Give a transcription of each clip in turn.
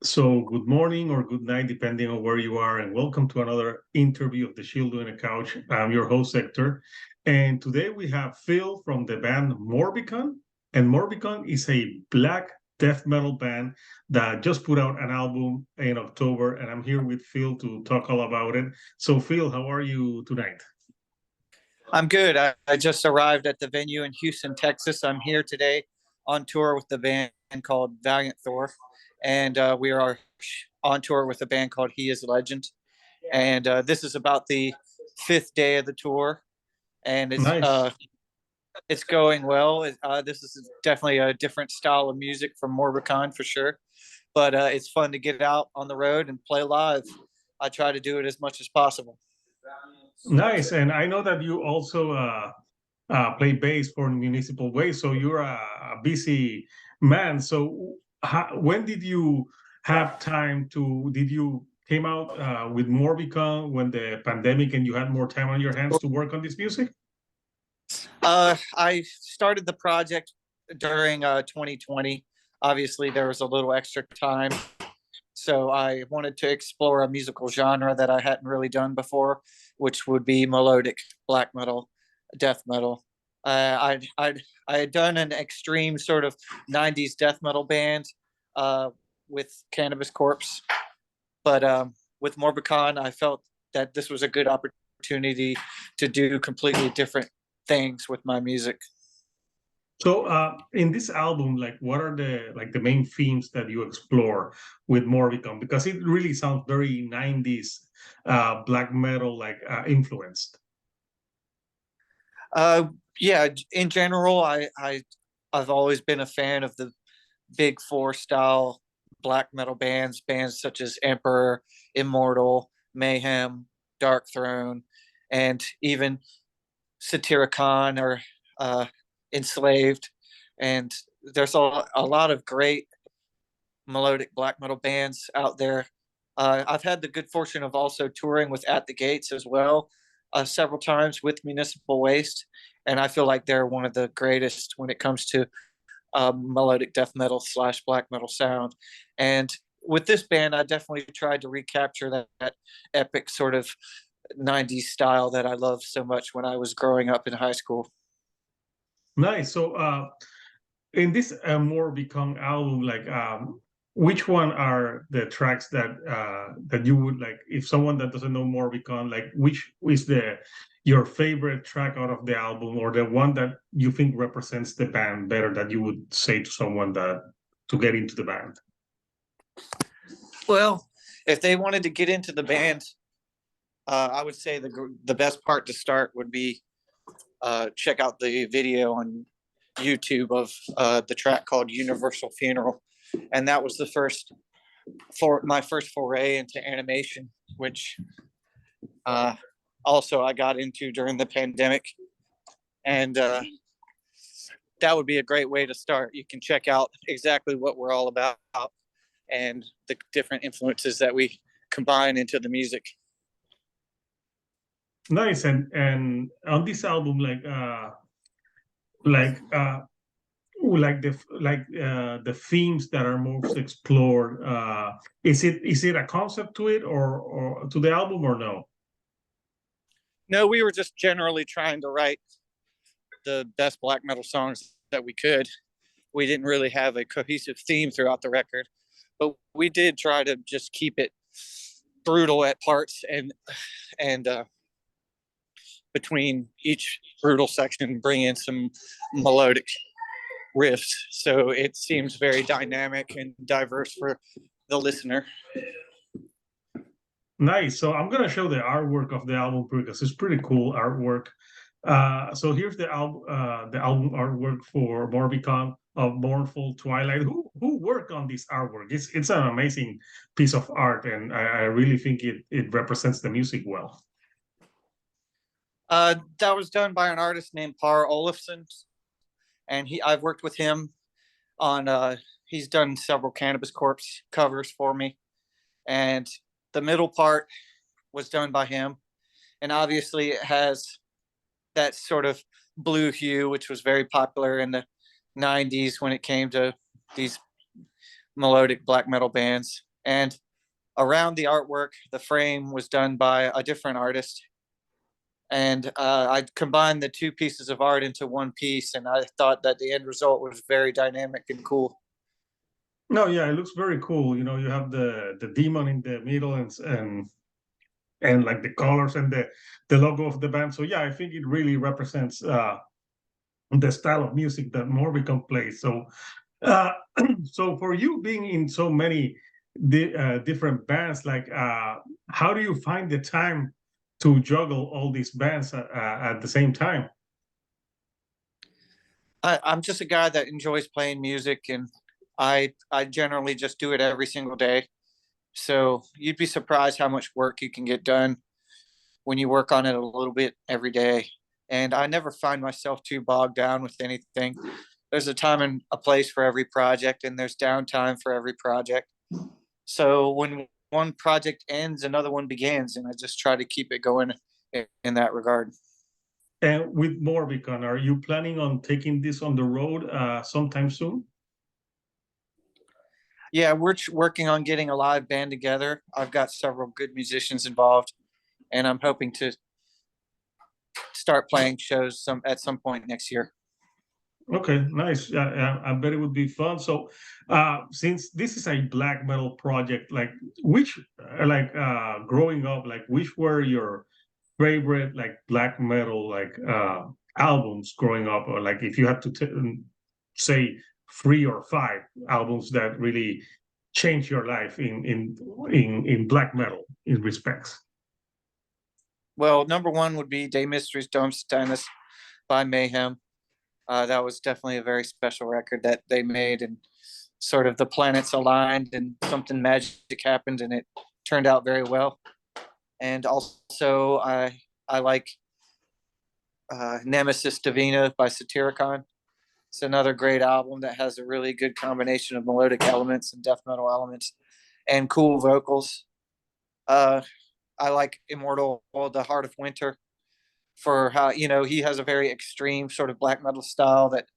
So, good morning or good night, depending on where you are, and welcome to another interview of the Shield doing a Couch. I'm your host, Hector, and today we have Phil from the band Morbikon, and Morbikon is a black death metal band that just put out an album in October, and I'm here with Phil to talk all about it. So, Phil, how are you tonight? I'm good. I just arrived at the venue in Houston, Texas. I'm here today on tour with the band called Valiant Thor, and we are on tour with a band called He Is Legend. And this is about the fifth day of the tour, and Nice. it's going well. This is definitely a different style of music from Morbikon for sure, but it's fun to get out on the road and play live. I try to do it as much as possible. Nice. And I know that you also play bass for Municipal Waste, so you're a busy man. So when did you have time to, did you came out with Morbicon when the pandemic and you had more time on your hands to work on this music? I started the project during 2020. Obviously, there was a little extra time. So I wanted to explore a musical genre that I hadn't really done before, which would be melodic black metal, death metal. I had done an extreme sort of '90s death metal band uh, with Cannabis Corpse, but with Morbicon, I felt that this was a good opportunity to do completely different things with my music. So in this album, like what are the main themes that you explore with Morbicon? Because it really sounds very 90s black metal like influenced. Uh, yeah, in general, I've always been a fan of the big four style black metal bands such as Emperor, Immortal, Mayhem, Dark Throne, and even Satyricon or uh, Enslaved. And there's a lot of great melodic black metal bands out there. I've had the good fortune of also touring with At the Gates as well, several times with Municipal Waste, and I feel like they're one of the greatest when it comes to melodic death metal slash black metal sound. And with this band, I definitely tried to recapture that epic sort of '90s style that I loved so much when I was growing up in high school. Nice. So in this Morbicon album, like which one are the tracks that you would like if someone that doesn't know Morbicon, like which is the your favorite track out of the album or the one that you think represents the band better that you would say to someone that to get into the band? Well, if they wanted to get into the band, I would say the best part to start would be check out the video on YouTube of the track called Universal Funeral. And that was the first for my first foray into animation, which also I got into during the pandemic. And that would be a great way to start. You can check out exactly what we're all about and the different influences that we combine into the music. Nice. And on this album, like the themes that are most explored, is it a concept to it or to the album or no? No, we were just generally trying to write the best black metal songs that we could. We didn't really have a cohesive theme throughout the record, but we did try to just keep it brutal at parts and between each brutal section bring in some melodic riffs, so it seems very dynamic and diverse for the listener. Nice. So I'm gonna show the artwork of the album because it's pretty cool artwork. So here's the album artwork for Morbikon of Mournful Twilight. Who worked on this artwork? It's an amazing piece of art, and I really think it represents the music well. That was done by an artist named Par Olafson, and I've worked with him on he's done several Cannabis Corpse covers for me, and the middle part was done by him, and obviously it has that sort of blue hue which was very popular in the '90s when it came to these melodic black metal bands. And around the artwork, the frame was done by a different artist. And I combined the two pieces of art into one piece, and I thought that the end result was very dynamic and cool. No, yeah, it looks very cool. You have the demon in the middle, and like the colors and the logo of the band. So yeah, I think it really represents the style of music that Morbikon plays. So uh, so for you being in so many different bands, like how do you find the time to juggle all these bands at the same time? I'm just a guy that enjoys playing music, and I generally just do it every single day. So you'd be surprised how much work you can get done when you work on it a little bit every day. And I never find myself too bogged down with anything. There's a time and a place for every project, and there's downtime for every project. So when one project ends, another one begins, and I just try to keep it going in that regard. And with Morbikon, are you planning on taking this on the road sometime soon? Yeah, we're working on getting a live band together. I've got several good musicians involved, and I'm hoping to start playing shows at some point next year. Okay, nice. I bet it would be fun. So, since this is a black metal project, like which, growing up, like which were your favorite like black metal albums growing up, or like if you had to say 3 or 5 albums that really changed your life in black metal in respects. Well, number one would be Day Mysteries Domestinus by Mayhem. That was definitely a very special record that they made, and sort of the planets aligned and something magic happened, and it turned out very well. And also, I like Nemesis Divina by Satyricon. It's another great album that has a really good combination of melodic elements and death metal elements and cool vocals. I like Immortal, The Heart of Winter, for how he has a very extreme sort of black metal style that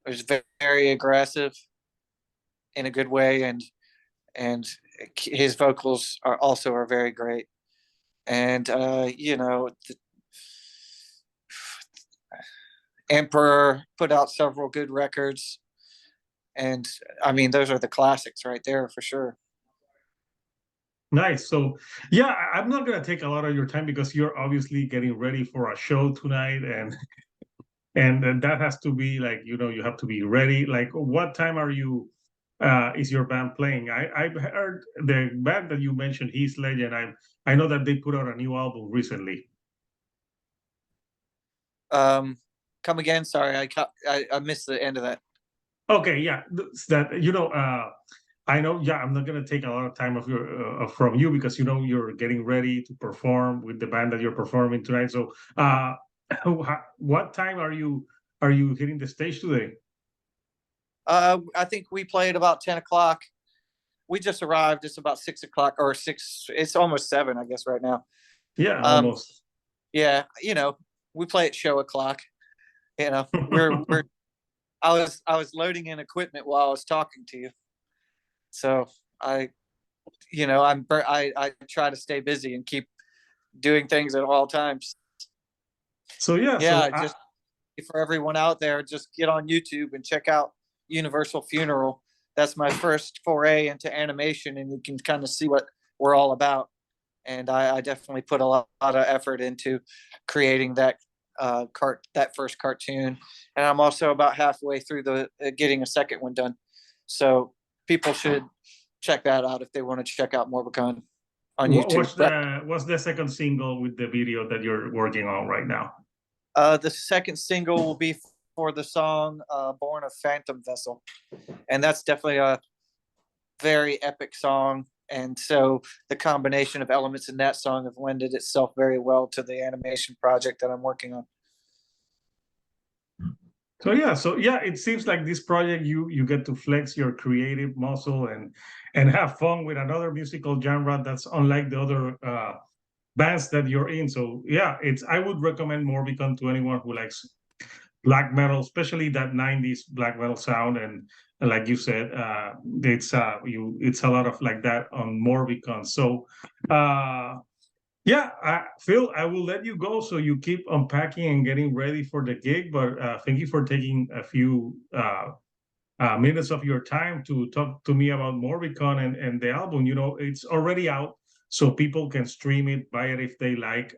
is very aggressive in a good way, and his vocals are very great. And Emperor put out several good records, and I mean those are the classics right there for sure. Nice. So, yeah, I'm not gonna take a lot of your time because you're obviously getting ready for a show tonight, and that has to be like you have to be ready. Like, what time are you? Is your band playing? I've heard the band that you mentioned, He's Legend. I know that they put out a new album recently. Come again? Sorry, I missed the end of that. Okay, yeah, that I know. Yeah, I'm not gonna take a lot of time of your from you because you're getting ready to perform with the band that you're performing tonight. So, what time are you hitting the stage today? I think we played about 10 o'clock. We just arrived. It's about 6 o'clock or six. It's almost 7, I guess, right now. Yeah, Um, almost. yeah, we play at show o'clock. We're. I was loading in equipment while I was talking to you, so I try to stay busy and keep doing things at all times. So yeah, Yeah, just for everyone out there, just get on YouTube and check out Universal Funeral. That's my first foray into animation, and you can kind of see what we're all about. And I definitely put a lot of effort into creating that first cartoon, and I'm also about halfway through the getting a second one done. So people should check that out if they want to check out Morbikon on YouTube. What's the second single with the video that you're working on right now? The second single will be for the song "Born of Phantom Vessel," and that's definitely a very epic song. And so the combination of elements in that song have lended itself very well to the animation project that I'm working on. So yeah, it seems like this project you get to flex your creative muscle and have fun with another musical genre that's unlike the other bands that you're in. So yeah, I would recommend Morbikon to anyone who likes black metal, especially that '90s black metal sound. like you said, it's it's a lot of like that on Morbikon. So yeah, Phil, I will let you go so you keep unpacking and getting ready for the gig. But thank you for taking a few minutes of your time to talk to me about Morbikon and the album. You know, it's already out, so people can stream it, buy it if they like.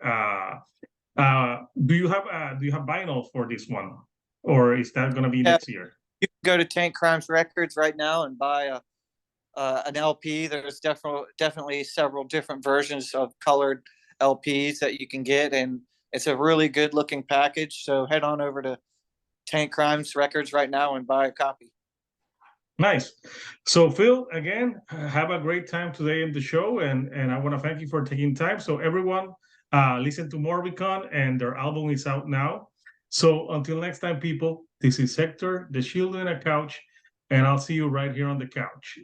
Do you have vinyl for this one, or is that going to be Yeah, next year? you can go to Tank Crimes Records right now and buy an LP. There's definitely several different versions of colored LPs that you can get, and it's a really good looking package. So head on over to Tank Crimes Records right now and buy a copy. Nice. So Phil, again, have a great time today in the show, and I want to thank you for taking time. So everyone, listen to Morbikon, and their album is out now. So until next time, people, this is Hector, the Shield in a Couch, and I'll see you right here on the couch.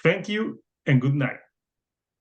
Thank you and good night.